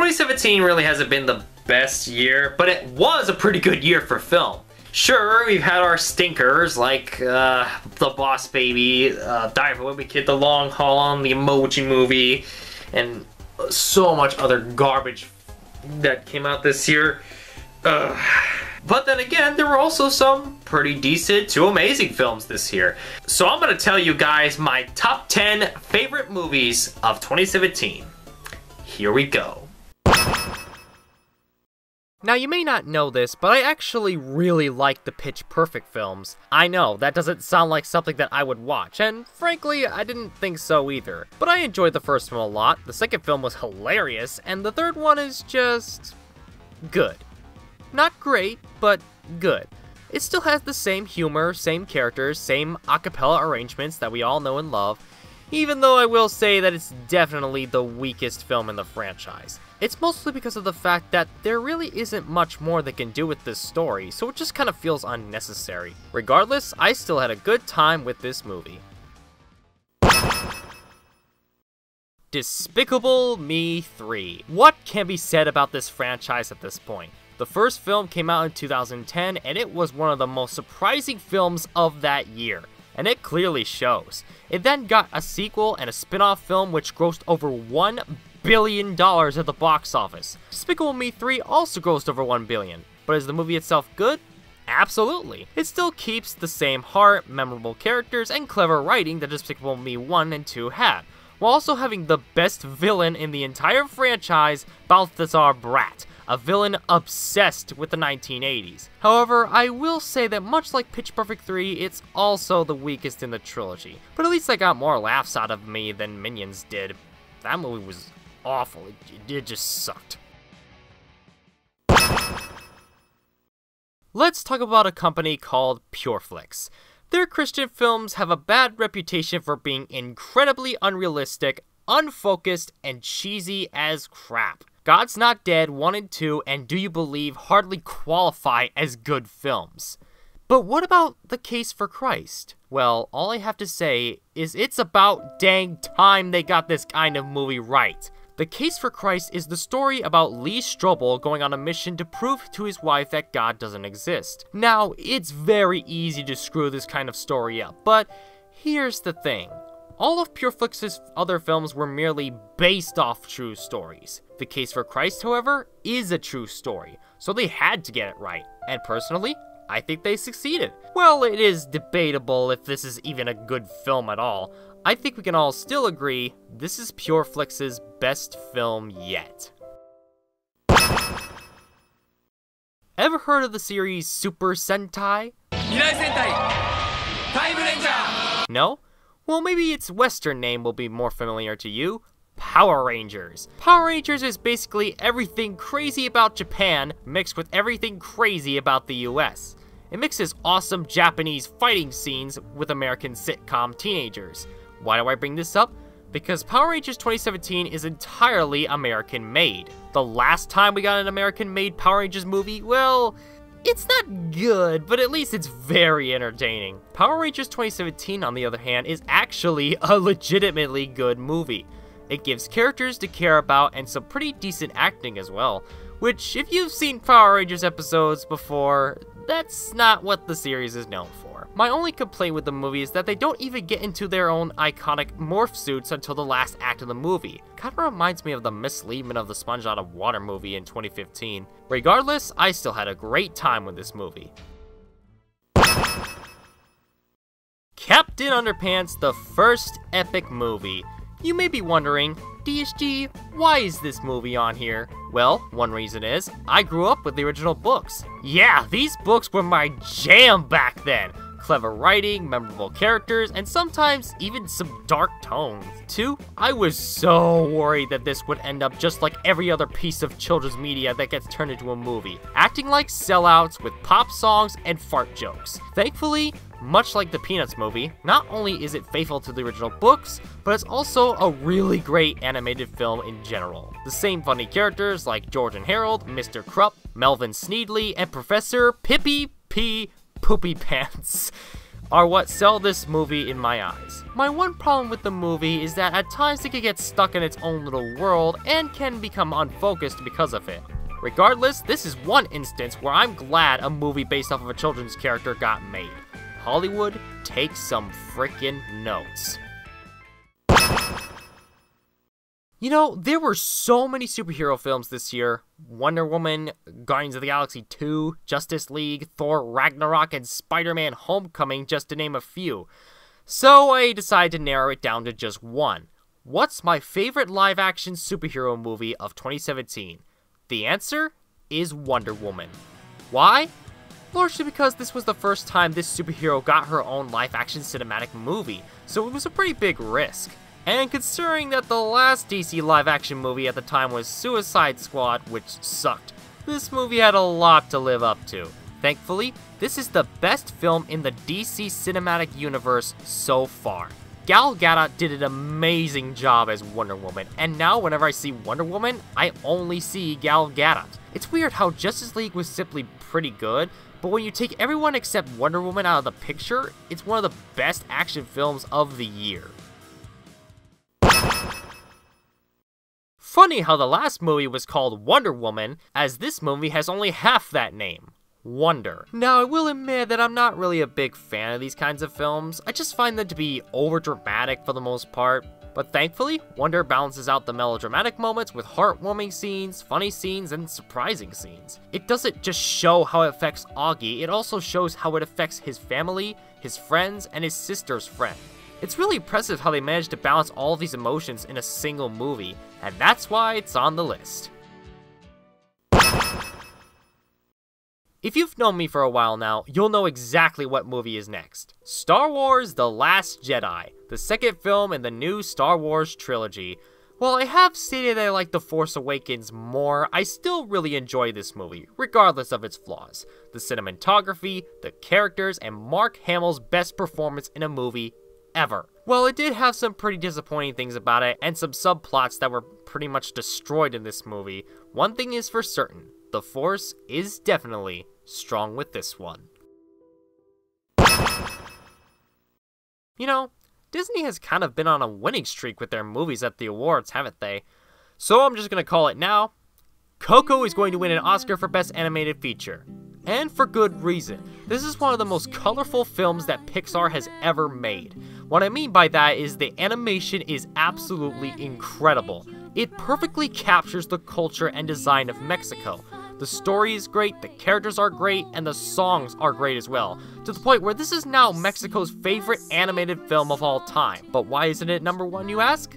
2017 really hasn't been the best year, but it was a pretty good year for film. Sure, we've had our stinkers like The Boss Baby, Die for Wimpy Kid, The Long Haul on, The Emoji Movie, and so much other garbage that came out this year. But then again, there were also some pretty decent to amazing films this year. So I'm gonna tell you guys my top 10 favorite movies of 2017. Here we go. Now, you may not know this, but I actually really like the Pitch Perfect films. I know, that doesn't sound like something that I would watch, and frankly, I didn't think so either. But I enjoyed the first film a lot, the second film was hilarious, and the third one is just good. Not great, but good. It still has the same humor, same characters, same a cappella arrangements that we all know and love, even though I will say that it's definitely the weakest film in the franchise. It's mostly because of the fact that there really isn't much more they can do with this story, so it just kind of feels unnecessary. Regardless, I still had a good time with this movie. Despicable Me 3. What can be said about this franchise at this point? The first film came out in 2010, and it was one of the most surprising films of that year, and it clearly shows. It then got a sequel and a spin-off film which grossed over $1 billion at the box office. Despicable Me 3 also grossed over $1 billion, but is the movie itself good? Absolutely. It still keeps the same heart, memorable characters, and clever writing that Despicable Me 1 and 2 had, while also having the best villain in the entire franchise, Balthazar Brat, a villain obsessed with the 1980s. However, I will say that much like Pitch Perfect 3, it's also the weakest in the trilogy. But at least I got more laughs out of me than Minions did. That movie was awful. It just sucked. Let's talk about a company called Pureflix. Their Christian films have a bad reputation for being incredibly unrealistic, unfocused, and cheesy as crap. God's Not Dead 1 and 2 and Do You Believe hardly qualify as good films. But what about The Case for Christ? Well, all I have to say is it's about dang time they got this kind of movie right. The Case for Christ is the story about Lee Strobel going on a mission to prove to his wife that God doesn't exist. Now, it's very easy to screw this kind of story up, but here's the thing. All of Pureflix's other films were merely based off true stories. The Case for Christ, however, is a true story, so they had to get it right, and personally, I think they succeeded. Well, it is debatable if this is even a good film at all. I think we can all still agree this is Pureflix's best film yet. Ever heard of the series Super Sentai? No? Well, maybe its Western name will be more familiar to you. Power Rangers. Power Rangers is basically everything crazy about Japan mixed with everything crazy about the US. It mixes awesome Japanese fighting scenes with American sitcom teenagers. Why do I bring this up? Because Power Rangers 2017 is entirely American-made. The last time we got an American-made Power Rangers movie, well, it's not good, but at least it's very entertaining. Power Rangers 2017, on the other hand, is actually a legitimately good movie. It gives characters to care about and some pretty decent acting as well, which, if you've seen Power Rangers episodes before, that's not what the series is known for. My only complaint with the movie is that they don't even get into their own iconic morph suits until the last act of the movie. Kinda reminds me of the Miss Lehman of the Sponge Out of Water movie in 2015. Regardless, I still had a great time with this movie. Captain Underpants, the first epic movie. You may be wondering, DSG, why is this movie on here? Well, one reason is, I grew up with the original books. Yeah, these books were my jam back then. Clever writing, memorable characters, and sometimes even some dark tones. 2, I was so worried that this would end up just like every other piece of children's media that gets turned into a movie, acting like sellouts with pop songs and fart jokes. Thankfully, much like the Peanuts movie, not only is it faithful to the original books, but it's also a really great animated film in general. The same funny characters like George and Harold, Mr. Krupp, Melvin Sneedley, and Professor Pippi P. Poopy Pants. are what sell this movie in my eyes. My one problem with the movie is that at times it can get stuck in its own little world and can become unfocused because of it. Regardless, this is one instance where I'm glad a movie based off of a children's character got made. Hollywood, take some frickin' notes. You know, there were so many superhero films this year. Wonder Woman, Guardians of the Galaxy 2, Justice League, Thor Ragnarok, and Spider-Man Homecoming, just to name a few. So I decided to narrow it down to just one. What's my favorite live-action superhero movie of 2017? The answer is Wonder Woman. Why? Largely because this was the first time this superhero got her own live-action cinematic movie, so it was a pretty big risk. And considering that the last DC live-action movie at the time was Suicide Squad, which sucked, this movie had a lot to live up to. Thankfully, this is the best film in the DC cinematic universe so far. Gal Gadot did an amazing job as Wonder Woman, and now whenever I see Wonder Woman, I only see Gal Gadot. It's weird how Justice League was simply pretty good, but when you take everyone except Wonder Woman out of the picture, it's one of the best action films of the year. Funny how the last movie was called Wonder Woman, as this movie has only half that name. Wonder. Now, I will admit that I'm not really a big fan of these kinds of films. I just find them to be overdramatic for the most part. But thankfully, Wonder balances out the melodramatic moments with heartwarming scenes, funny scenes, and surprising scenes. It doesn't just show how it affects Augie, it also shows how it affects his family, his friends, and his sister's friend. It's really impressive how they managed to balance all of these emotions in a single movie, and that's why it's on the list. If you've known me for a while now, you'll know exactly what movie is next. Star Wars: The Last Jedi, the second film in the new Star Wars trilogy. While I have stated I like The Force Awakens more, I still really enjoy this movie, regardless of its flaws. The cinematography, the characters, and Mark Hamill's best performance in a movie ever. Well, it did have some pretty disappointing things about it, and some subplots that were pretty much destroyed in this movie. One thing is for certain, the Force is definitely strong with this one. You know, Disney has kind of been on a winning streak with their movies at the awards, haven't they? So I'm just gonna call it now. Coco is going to win an Oscar for Best Animated Feature. And for good reason. This is one of the most colorful films that Pixar has ever made. What I mean by that is the animation is absolutely incredible. It perfectly captures the culture and design of Mexico. The story is great, the characters are great, and the songs are great as well, to the point where this is now Mexico's favorite animated film of all time. But why isn't it number one, you ask?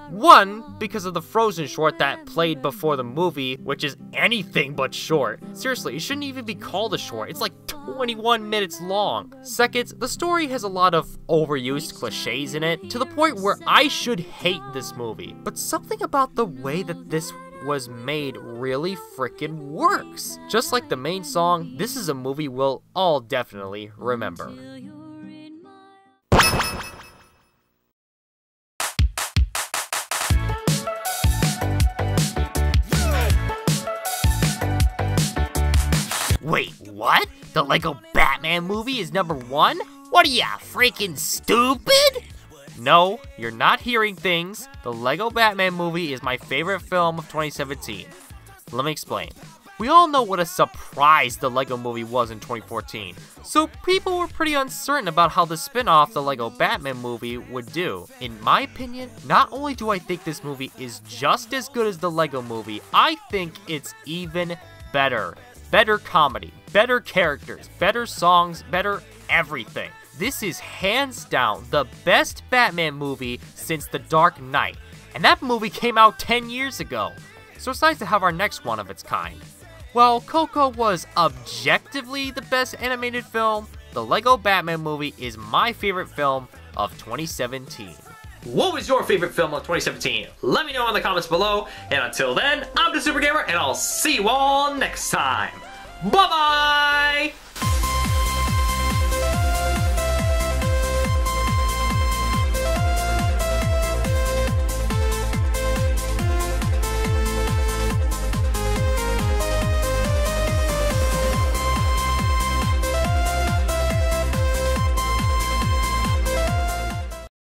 One, because of the Frozen short that played before the movie, which is anything but short. Seriously, it shouldn't even be called a short, it's like 21 minutes long. Second, the story has a lot of overused cliches in it, to the point where I should hate this movie. But something about the way that this was made really frickin' works. Just like the main song, this is a movie we'll all definitely remember. Wait, what? The Lego Batman movie is number one? What are ya, freaking stupid? No, you're not hearing things. The Lego Batman movie is my favorite film of 2017. Let me explain. We all know what a surprise the Lego movie was in 2014, so people were pretty uncertain about how the spin-off the Lego Batman movie would do. In my opinion, not only do I think this movie is just as good as the Lego movie, I think it's even better. Better comedy, better characters, better songs, better everything. This is hands down the best Batman movie since The Dark Knight, and that movie came out 10 years ago. So it's nice to have our next one of its kind. While Coco was objectively the best animated film, the Lego Batman movie is my favorite film of 2017. What was your favorite film of 2017? Let me know in the comments below, and until then, I'm the Super Gamer, and I'll see you all next time. Bye-bye!